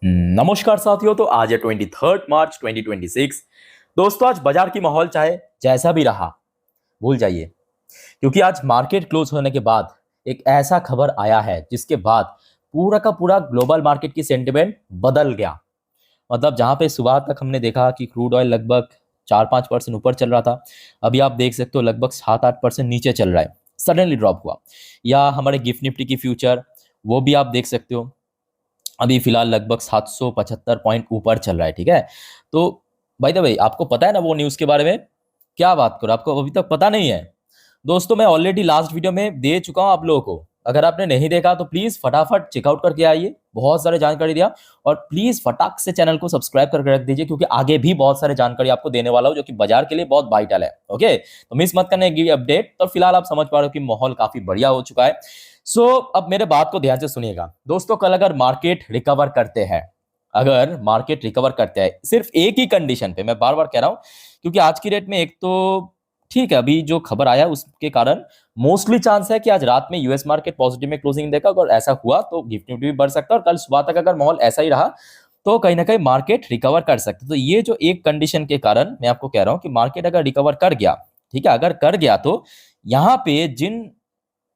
नमस्कार साथियों। तो आज है 23 मार्च 2026। दोस्तों, आज बाजार की माहौल चाहे जैसा भी रहा भूल जाइए, क्योंकि आज मार्केट क्लोज होने के बाद एक ऐसा खबर आया है जिसके बाद पूरा का पूरा ग्लोबल मार्केट की सेंटिमेंट बदल गया। मतलब जहां पे सुबह तक हमने देखा कि क्रूड ऑयल लगभग 4-5% ऊपर चल रहा था, अभी आप देख सकते हो लगभग 7-8% नीचे चल रहा है, सडनली ड्रॉप हुआ। या हमारे गिफ्ट निफ्टी की फ्यूचर, वो भी आप देख सकते हो, अभी फिलहाल लगभग 775 पॉइंट ऊपर चल रहा है। ठीक है, तो भाई भाई आपको पता है ना वो न्यूज़ के बारे में? क्या बात करो, आपको अभी तक पता नहीं है? दोस्तों, मैं ऑलरेडी लास्ट वीडियो में दे चुका हूं आप लोगों को। अगर आपने नहीं देखा तो प्लीज फटाफट चेकआउट करके आइए, बहुत सारे जानकारी दिया। और प्लीज फटाक से चैनल को सब्सक्राइब करके रख दीजिए, क्योंकि आगे भी बहुत सारे जानकारी आपको देने वाला हूं जो कि बाजार के लिए बहुत वाइटल है। ओके, तो मिस मत करना ये अपडेट। तो फिलहाल आप समझ पा रहे हो कि माहौल काफी बढ़िया हो चुका है। अब मेरे बात को ध्यान से सुनिएगा दोस्तों। कल अगर मार्केट रिकवर करते हैं, अगर मार्केट रिकवर करते हैं, सिर्फ एक ही कंडीशन पे, मैं बार बार कह रहा हूं, क्योंकि आज की डेट में एक तो ठीक है, अभी जो खबर आया उसके कारण मोस्टली चांस है कि आज रात में यूएस मार्केट पॉजिटिव में क्लोजिंग देगा। अगर ऐसा हुआ तो गिफ्ट निफ्टी भी बढ़ सकता है, और कल सुबह तक अगर माहौल ऐसा ही रहा तो कहीं ना कहीं मार्केट रिकवर कर सकते। तो ये जो एक कंडीशन के कारण मैं आपको कह रहा हूं कि मार्केट अगर रिकवर कर गया, ठीक है, अगर कर गया, तो यहाँ पे जिन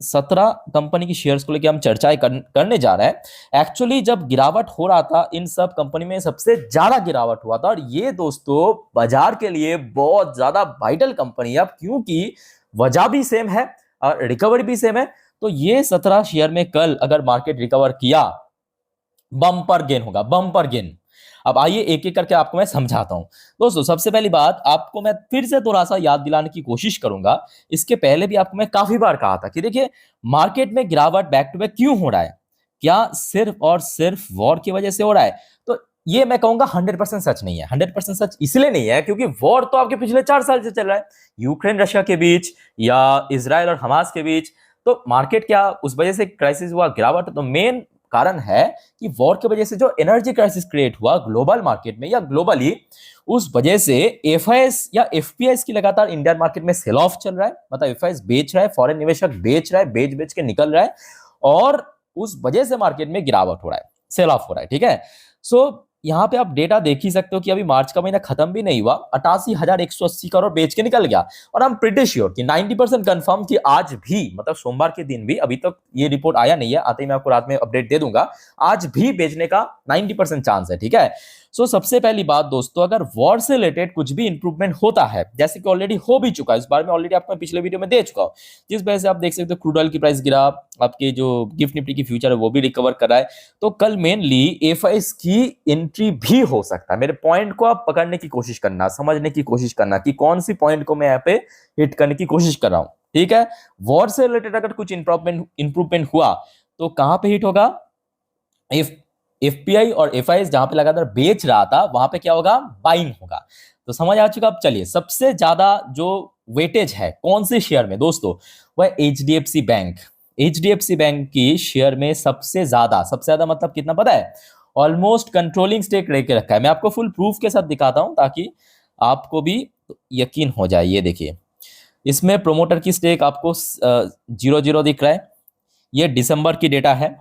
17 कंपनी की शेयर्स को लेकर हम चर्चाएं करने जा रहे हैं, एक्चुअली जब गिरावट हो रहा था इन सब कंपनी में सबसे ज्यादा गिरावट हुआ था। और ये दोस्तों बाजार के लिए बहुत ज्यादा वाइटल कंपनी है, अब क्योंकि वजह भी सेम है और रिकवरी भी सेम है। तो ये 17 शेयर में कल अगर मार्केट रिकवर किया, बम्पर गेन होगा, बम्पर गेन। अब आइए एक एक करके आपको मैं समझाता हूं। दोस्तों, सबसे पहली बात आपको मैं फिर से थोड़ा सा याद दिलाने की कोशिश करूंगा। इसके पहले भी आपको मैं काफी बार कहा था कि देखिए, मार्केट में गिरावट बैक टू बैक क्यों हो रहा है? क्या सिर्फ और सिर्फ वॉर की वजह से हो रहा है? तो ये मैं कहूंगा 100% सच नहीं है। 100% सच इसलिए नहीं है क्योंकि वॉर तो आपके पिछले 4 साल से चल रहा है, यूक्रेन रशिया के बीच या इसराइल और हमास के बीच। तो मार्केट क्या उस वजह से क्राइसिस हुआ, गिरावट? तो मेन कारण है कि वॉर की वजह से जो एनर्जी क्राइसिस क्रिएट हुआ ग्लोबल मार्केट में या ग्लोबली, उस वजह से एफआईएस या एफपीआईएस की लगातार इंडियन मार्केट में सेल ऑफ चल रहा है। मतलब एफआईएस बेच रहा है, फॉरेन निवेशक बेच रहा है, बेच बेच के निकल रहा है, और उस वजह से मार्केट में गिरावट हो रहा है, सेल ऑफ हो रहा है। ठीक है, यहाँ पे आप डेटा देख ही सकते हो कि अभी मार्च का महीना खत्म भी नहीं हुआ, 88,180 करोड़ बेच के निकल गया। और हम प्रिटी श्योर कि 90% कंफर्म कि आज भी, मतलब सोमवार के दिन भी, अभी तक ये रिपोर्ट आया नहीं है, आते ही मैं आपको रात में अपडेट दे दूंगा, आज भी बेचने का 90% चांस है। ठीक है, सबसे पहली बात दोस्तों, अगर वॉर से रिलेटेड कुछ भी इंप्रूवमेंट होता है, जैसे कि ऑलरेडी हो भी चुका है, इस बारे में ऑलरेडी आपको पिछले वीडियो में दे चुका हूं, जिस वजह से आप देख सकते हो क्रूड ऑयल की प्राइस गिरा, आपके जो गिफ्ट निफ्टी की फ्यूचर है वो भी रिकवर कर रहा है। तो कल मेनली एफआईएस की एंट्री भी हो सकता है। मेरे पॉइंट को आप पकड़ने की कोशिश करना, समझने की कोशिश करना कि कौन सी पॉइंट को मैं यहाँ पे हिट करने की कोशिश कर रहा हूं। ठीक है, वॉर से रिलेटेड अगर कुछ इंप्रूवमेंट हुआ तो कहां पे हिट होगा? एफपीआई और एफआईएस जहां पे लगातार बेच रहा था, वहां पे क्या होगा? बाइंग होगा। तो समझ आ चुका। अब चलिए, सबसे ज्यादा जो वेटेज है कौन से शेयर में दोस्तों, वह एचडीएफसी बैंक। एचडीएफसी बैंक की शेयर में सबसे ज्यादा मतलब कितना पता है? ऑलमोस्ट कंट्रोलिंग स्टेक लेके रखा है। मैं आपको फुल प्रूफ के साथ दिखाता हूं ताकि आपको भी यकीन हो जाए। ये देखिए, इसमें प्रोमोटर की स्टेक आपको 0-0 दिख रहा है। ये दिसंबर की डेटा है।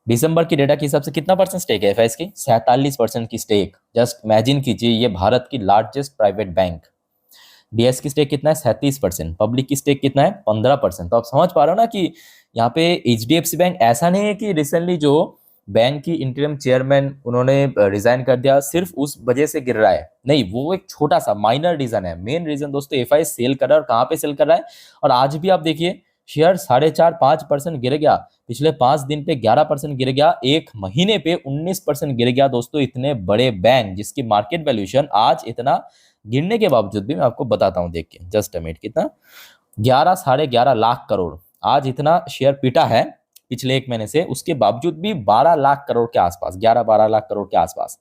दिसंबर की डेटा के हिसाब से कितना परसेंट स्टेक है एफआईएस की? 47% की स्टेक। जस्ट इमेजिन कीजिए, ये भारत की लार्जेस्ट प्राइवेट बैंक। डीएस की स्टेक कितना है? 37%। पब्लिक की स्टेक कितना है? 15%। तो आप समझ पा रहे हो ना कि यहाँ पे एचडीएफसी बैंक, ऐसा नहीं है कि रिसेंटली जो बैंक की इंटरिम चेयरमैन उन्होंने रिजाइन कर दिया, सिर्फ उस वजह से गिर रहा है। नहीं, वो एक छोटा सा माइनर रीजन है। मेन रीजन दोस्तों एफआईएस सेल कर रहा है, और कहाँ पे सेल कर रहा है? और आज भी आप देखिए, शेयर 4.5-5% गिर गया। पिछले 5 दिन पे 11% गिर गया। एक महीने पे 19% गिर गया। दोस्तों, इतने बड़े बैंक जिसकी मार्केट वैल्यूएशन आज इतना गिरने के बावजूद भी, मैं आपको बताता हूं, देख के जस्ट अ मिनट, कितना 11-11.5 लाख करोड़ आज इतना शेयर पीटा है पिछले एक महीने से। उसके बावजूद भी 12 लाख करोड़ के आसपास, 11-12 लाख करोड़ के आसपास।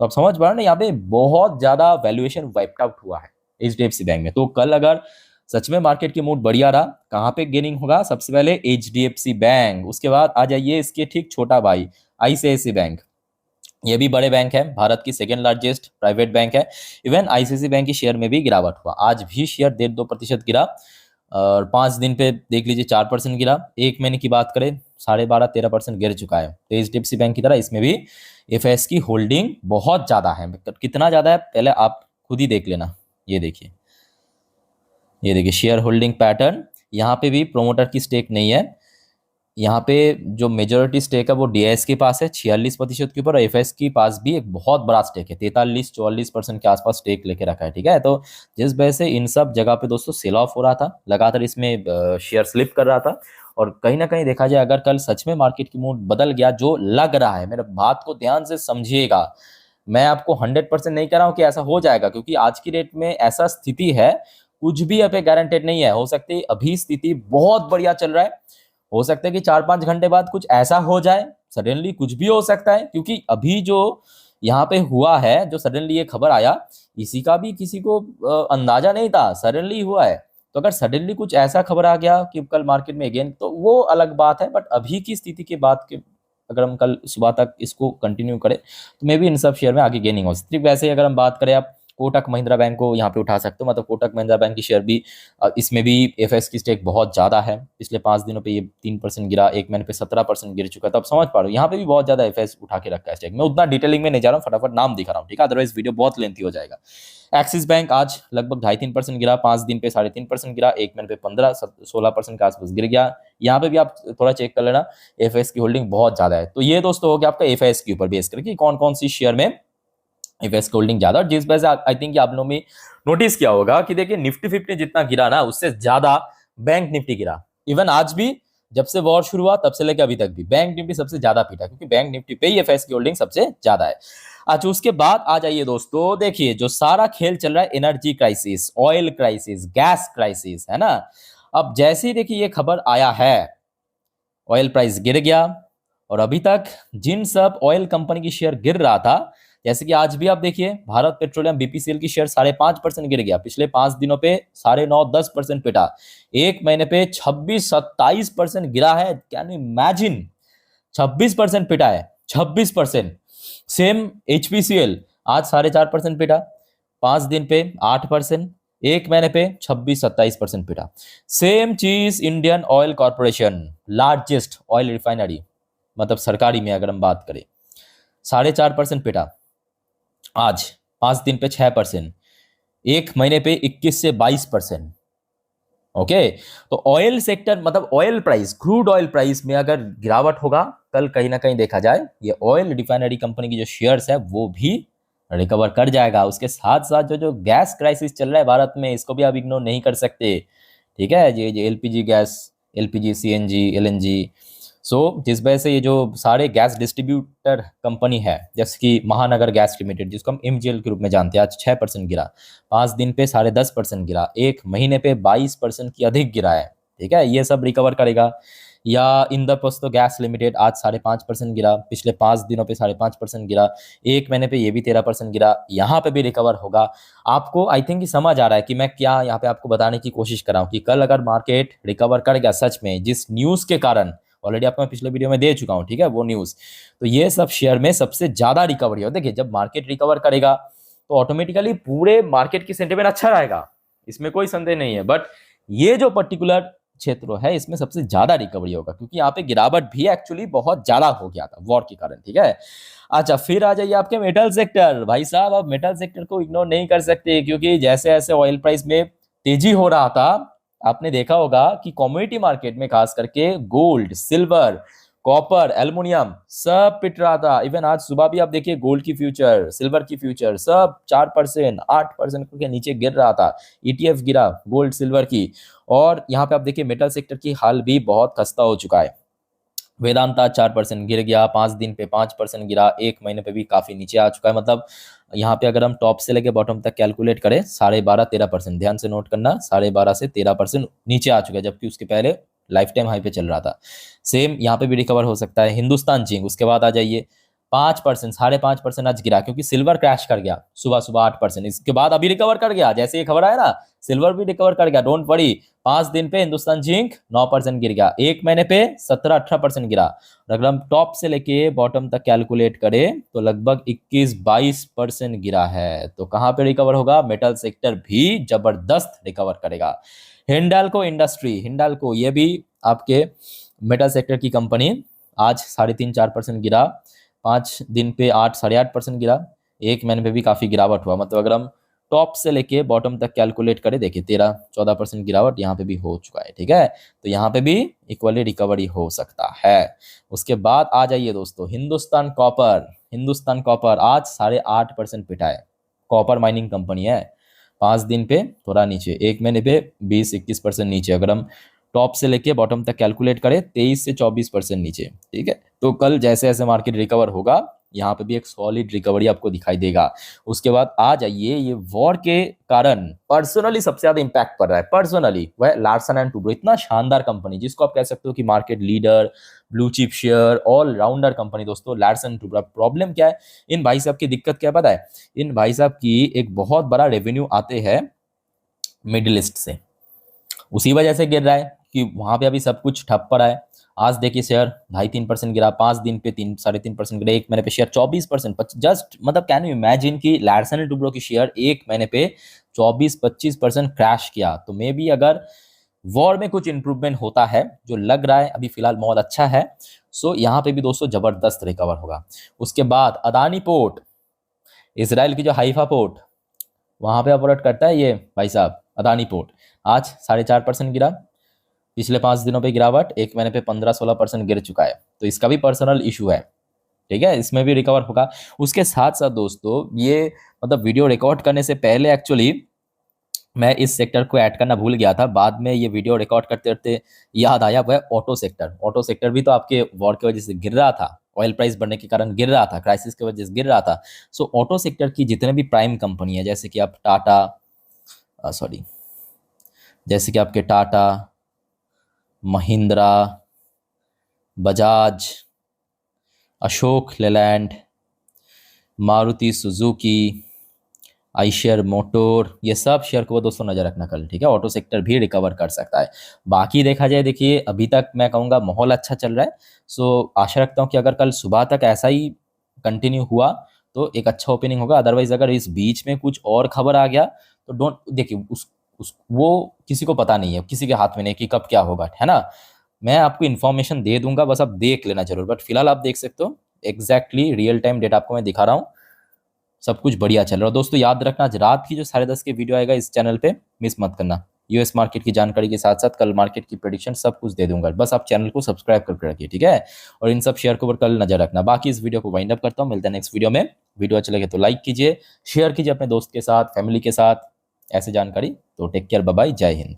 तो आप समझ पा रहे हो ना, यहाँ पे बहुत ज्यादा वैल्यूएशन वाइप्ड आउट हुआ है एचडीएफसी बैंक में। तो कल अगर सच में मार्केट की मूड बढ़िया रहा, कहां पे गेनिंग होगा? सबसे पहले एचडीएफसी बैंक, उसके बाद आ जाइए इसके ठीक छोटा भाई आईसीआईसी बैंक। ये भी बड़े बैंक है, भारत की सेकेंड लार्जेस्ट प्राइवेट बैंक है। इवन आईसीआईसी बैंक की शेयर में भी गिरावट हुआ, आज भी शेयर 1.5-2% गिरा। और 5 दिन पे देख लीजिए 4% गिरा। एक महीने की बात करें 12.5-13% गिर चुका है। तो HDFC बैंक की तरह इसमें भी एफएस की होल्डिंग बहुत ज़्यादा है। मतलब कितना ज़्यादा है पहले आप खुद ही देख लेना। ये देखिए, ये देखिए शेयर होल्डिंग पैटर्न। यहाँ पे भी प्रोमोटर की स्टेक नहीं है। यहाँ पे जो मेजोरिटी स्टेक है वो डीआईएस के पास है 46% के ऊपर, और एफएस के पास भी एक बहुत बड़ा स्टेक है 43-44% के आसपास स्टेक लेके रखा है। ठीक है, तो जिस वजह से इन सब जगह पे दोस्तों सेल ऑफ हो रहा था, लगातार इसमें शेयर स्लिप कर रहा था। और कहीं ना कहीं देखा जाए अगर कल सच में मार्केट की मूड बदल गया, जो लग रहा है, मेरे बात को ध्यान से समझिएगा, मैं आपको 100% नहीं कह रहा हूँ कि ऐसा हो जाएगा, क्योंकि आज की डेट में ऐसा स्थिति है, कुछ भी अभी गारंटेड नहीं है। हो सकती है अभी स्थिति बहुत बढ़िया चल रहा है, हो सकता है कि 4-5 घंटे बाद कुछ ऐसा हो जाए, सडनली कुछ भी हो सकता है। क्योंकि अभी जो यहाँ पे हुआ है, जो सडनली ये खबर आया, इसी का भी किसी को अंदाजा नहीं था, सडनली हुआ है। तो अगर सडनली कुछ ऐसा खबर आ गया कि कल मार्केट में अगेन, तो वो अलग बात है। बट अभी की स्थिति के बाद के अगर हम कल सुबह तक इसको कंटिन्यू करें तो मे भी इन सब शेयर में आगे गेनिंग हो सकती है। वैसे अगर हम बात करें, आप कोटक महिंद्रा बैंक को यहाँ पे उठा सकते हो। मतलब कोटक महिंद्रा बैंक की शेयर भी, इसमें भी एफएस की स्टेक बहुत ज़्यादा है। पिछले 5 दिनों पे ये 3% गिरा, एक महीने पे 17% गिर चुका है। तो आप समझ पा रहे हो यहाँ पे भी बहुत ज़्यादा एफएस उठा के रखा है स्टेक। मैं उतना डिटेलिंग में नहीं जा रहा हूँ, फटाफट नाम दिखा रहा हूँ, ठीक है, अदरवाइज वीडियो बहुत लेंथी हो जाएगा। एक्सिस बैंक आज लगभग 2.5-3% गिरा, 5 दिन पे 3.5% गिरा, एक महीने पे 15-16% के आसपास गिर गया। यहाँ पे भी आप थोड़ा चेक कर लेना, एफएस की होल्डिंग बहुत ज्यादा है। तो ये दोस्तों हो गया आपका एफएस के ऊपर बेस करके कौन कौन सी शेयर में एफएस की होल्डिंग ज्यादा। और जिस वजह से आई थिंक आप लोगों ने नोटिस किया होगा कि देखिए निफ्टी 50 जितना गिरा ना, उससे ज्यादा बैंक निफ्टी गिरा। इवन आज भी जब से वॉर शुरू हुआ तब से लेकर अभी तक भी बैंक निफ्टी सबसे ज्यादा पीटा, क्योंकि बैंक निफ्टी पे ही एफएस की होल्डिंग सबसे ज्यादा है। अच्छा, उसके बाद आ जाइए दोस्तों, देखिए जो सारा खेल चल रहा है, energy crisis, oil crisis, gas crisis, है ना। अब जैसे ही देखिए ये खबर आया है, ऑयल प्राइस गिर गया। और अभी तक जिन सब ऑयल कंपनी की शेयर गिर रहा था, जैसे कि आज भी आप देखिए भारत पेट्रोलियम बीपीसीएल की शेयर 5.5% गिर गया। पिछले 5 दिनों पे 9.5-10% पिटा, एक महीने पे 26-27% गिरा है। कैन यू इमेजिन, 26% पिटा है, 26%। सेम एचपीसीएल आज 4.5% पिटा, 5 दिन पे 8%, एक महीने पे 26-27% पिटा। सेम चीज Indian oil corporation, largest oil refinery, मतलब सरकारी में अगर हम बात करें, 4.5% पिटा, आज 5 दिन पे 6%, एक महीने पे 21 से 22%। ओके, तो ऑयल सेक्टर, मतलब oil price, crude oil price में अगर गिरावट होगा कल, कहीं ना कहीं देखा जाए ये ऑयल रिफाइनरी कंपनी की जो शेयर्स है वो भी रिकवर कर जाएगा। उसके साथ साथ जो गैस क्राइसिस चल रहा है भारत में, इसको भी आप इग्नोर नहीं कर सकते। ठीक है, ये LPG gas, LPG, CNG, LNG, जिस वजह से ये जो सारे गैस डिस्ट्रीब्यूटर कंपनी है, जैसे कि महानगर गैस लिमिटेड, जिसको हम एमजीएल के रूप में जानते हैं, आज 6% गिरा, 5 दिन पे 10.5% गिरा, एक महीने पे 22% की अधिक गिरा है। ठीक है, ये सब रिकवर करेगा। या इंद्रप्रस्थ गैस लिमिटेड आज 5.5% गिरा, पिछले 5 दिनों पे 5.5% गिरा, एक महीने पे ये भी 13% गिरा, यहाँ पे भी रिकवर होगा। आपको आई थिंक समझ आ रहा है कि मैं क्या यहाँ पे आपको बताने की कोशिश कर रहा हूँ कि कल अगर मार्केट रिकवर कर गया सच में, जिस न्यूज़ के कारण, ऑलरेडी आपको मैं पिछले वीडियो में दे चुका हूँ, ठीक है, वो न्यूज़, तो ये सब शेयर में सबसे ज्यादा रिकवरी हो। देखिए जब मार्केट रिकवर करेगा तो ऑटोमेटिकली पूरे मार्केट की सेंटिमेंट अच्छा रहेगा, इसमें कोई संदेह नहीं है। बट ये जो पर्टिकुलर क्षेत्र है इसमें सबसे ज्यादा रिकवरी होगा, क्योंकि यहाँ पे गिरावट भी एक्चुअली बहुत ज्यादा हो गया था वॉर के कारण। ठीक है, अच्छा फिर आ जाइए आपके मेटल सेक्टर। भाई साहब, अब मेटल सेक्टर को इग्नोर नहीं कर सकते, क्योंकि जैसे जैसे ऑयल प्राइस में तेजी हो रहा था, आपने देखा होगा कि कमोडिटी मार्केट में खास करके गोल्ड, सिल्वर, कॉपर, एल्युमिनियम सब पिट रहा था। इवन आज सुबह भी आप देखिए गोल्ड की फ्यूचर, सिल्वर की फ्यूचर सब 4%, 8% के नीचे गिर रहा था। ईटीएफ गिरा गोल्ड सिल्वर की। और यहाँ पे आप देखिए मेटल सेक्टर की हाल भी बहुत खस्ता हो चुका है। वेदांता 4% गिर गया, 5 दिन पे 5% गिरा, एक महीने पे भी काफी नीचे आ चुका है। मतलब यहाँ पे अगर हम टॉप से लेके बॉटम तक कैलकुलेट करें, 12.5-13%, ध्यान से नोट करना, 12.5 से 13% नीचे आ चुका है, जबकि उसके पहले लाइफ टाइम हाई पे चल रहा था। सेम यहाँ पे भी रिकवर हो सकता है। हिंदुस्तान जिंक, उसके बाद आ जाइए 5%, 5.5% आज गिरा, क्योंकि सिल्वर क्रैश कर गया सुबह सुबह 8%, इसके बाद अभी रिकवर कर गया। जैसे ये खबर आया ना, सिल्वर भी रिकवर कर गया, डोंट वरी। 5 दिन पे हिंदुस्तान जिंक 9% गिर गया, एक महीने पे 17-18% गिरा। अगर हम टॉप से लेके बॉटम तक कैलकुलेट करें तो लगभग 21-22% गिरा है। तो कहां पे रिकवर होगा? मेटल सेक्टर भी जबरदस्त रिकवर करेगा। हिंडाल्को इंडस्ट्री, हिंडाल्को ये भी आपके मेटल सेक्टर की कंपनी, आज 3.5-4% गिरा, 5 दिन पे 8-8.5% गिरा, एक महीने पे भी काफ़ी गिरावट हुआ। मतलब अगर हम टॉप से लेके बॉटम तक कैलकुलेट करें, देखिए 13-14% गिरावट यहाँ पे भी हो चुका है, ठीक है। तो यहाँ पे भी इक्वली रिकवरी हो सकता है। उसके बाद आ जाइए दोस्तों, हिंदुस्तान कॉपर। हिंदुस्तान कॉपर आज 8.5% पिटा है। कॉपर माइनिंग कंपनी है, 5 दिन पे थोड़ा नीचे, एक महीने पे 20-21% नीचे। अगर हम टॉप से लेके बॉटम तक कैलकुलेट करें 23 से 24% नीचे, ठीक है। तो कल जैसे जैसे मार्केट रिकवर होगा, यहाँ पे भी एक सॉलिड रिकवरी आपको दिखाई देगा। उसके बाद आ जाइए, ये वॉर के कारण पर्सनली सबसे ज्यादा इंपैक्ट पड़ रहा है, पर्सनली वह लार्सन एंड टुब्रो। इतना शानदार कंपनी, जिसको आप कह सकते हो कि market leader, blue chip share, all rounder company दोस्तों, लार्सन एंड टुब्रो। प्रॉब्लम क्या है इन भाई साहब की, दिक्कत क्या पता है, इन भाई साहब की एक बहुत बड़ा रेवेन्यू आते हैं मिडिल ईस्ट से, उसी वजह से गिर रहा है कि वहां पे अभी सब कुछ ठप पड़ा है। आज देखिए शेयर 2.5-3% गिरा, 5 दिन पे 3-3.5% गिरा, एक महीने पे शेयर 24%। जस्ट मतलब कैन यू इमेजिन कि लार्सन एंड टुब्रो की शेयर एक महीने पे 24-25% क्रैश किया। तो मे बी अगर वॉर में कुछ इंप्रूवमेंट होता है, जो लग रहा है अभी फिलहाल बहुत अच्छा है, सो यहाँ पे भी दोस्तों जबरदस्त रिकवर होगा। उसके बाद अदानी पोर्ट, इसराइल की जो हाइफा पोर्ट, वहां पे ऑपरेट करता है ये भाई साहब अदानी पोर्ट, आज 4.5% गिरा। पिछले 5 दिनों पे गिरावट, एक महीने पे 15-16% गिर चुका है। तो इसका भी पर्सनल इशू है, ठीक है, इसमें भी रिकवर होगा। उसके साथ साथ दोस्तों, ये मतलब वीडियो रिकॉर्ड करने से पहले एक्चुअली मैं इस सेक्टर को ऐड करना भूल गया था, बाद में ये वीडियो रिकॉर्ड करते करते याद आया, वह ऑटो सेक्टर। ऑटो सेक्टर भी तो आपके वॉर की वजह से गिर रहा था, ऑयल प्राइस बढ़ने के कारण गिर रहा था, क्राइसिस की वजह से गिर रहा था। सो ऑटो सेक्टर की जितने भी प्राइम कंपनी है, जैसे कि आप टाटा, जैसे कि आपके टाटा, महिंद्रा, बजाज, अशोक लेलैंड, मारुति सुजुकी, आइशर मोटर, ये सब शेयर को दोस्तों नजर रखना कल, ठीक है। ऑटो सेक्टर भी रिकवर कर सकता है। बाकी देखा जाए, देखिए अभी तक मैं कहूँगा माहौल अच्छा चल रहा है। सो आशा रखता हूँ कि अगर कल सुबह तक ऐसा ही कंटिन्यू हुआ तो एक अच्छा ओपनिंग होगा। अदरवाइज अगर इस बीच में कुछ और खबर आ गया तो डोंट, देखिए उस वो किसी को पता नहीं है, किसी के हाथ में नहीं कि कब क्या होगा, है ना। मैं आपको इन्फॉर्मेशन दे दूंगा, बस आप देख लेना जरूर। बट फिलहाल आप देख सकते हो, एग्जैक्टली रियल टाइम डेटा आपको मैं दिखा रहा हूँ, सब कुछ बढ़िया चल रहा है। दोस्तों याद रखना, आज रात की जो 10:30 के वीडियो आएगा इस चैनल पे, मिस मत करना। यूएस मार्केट की जानकारी के साथ साथ कल मार्केट की प्रेडिक्शन सब कुछ दे दूंगा, बस आप चैनल को सब्सक्राइब करके रखिए, ठीक है। और इन सब शेयर के ऊपर कल नजर रखना। बाकी इस वीडियो को वाइंड अप करता हूँ, मिलता है नेक्स्ट वीडियो में। वीडियो अच्छा लगे तो लाइक कीजिए, शेयर कीजिए अपने दोस्त के साथ, फैमिली के साथ ऐसे जानकारी। तो टेक केयर, बाय बाय, जय हिंद।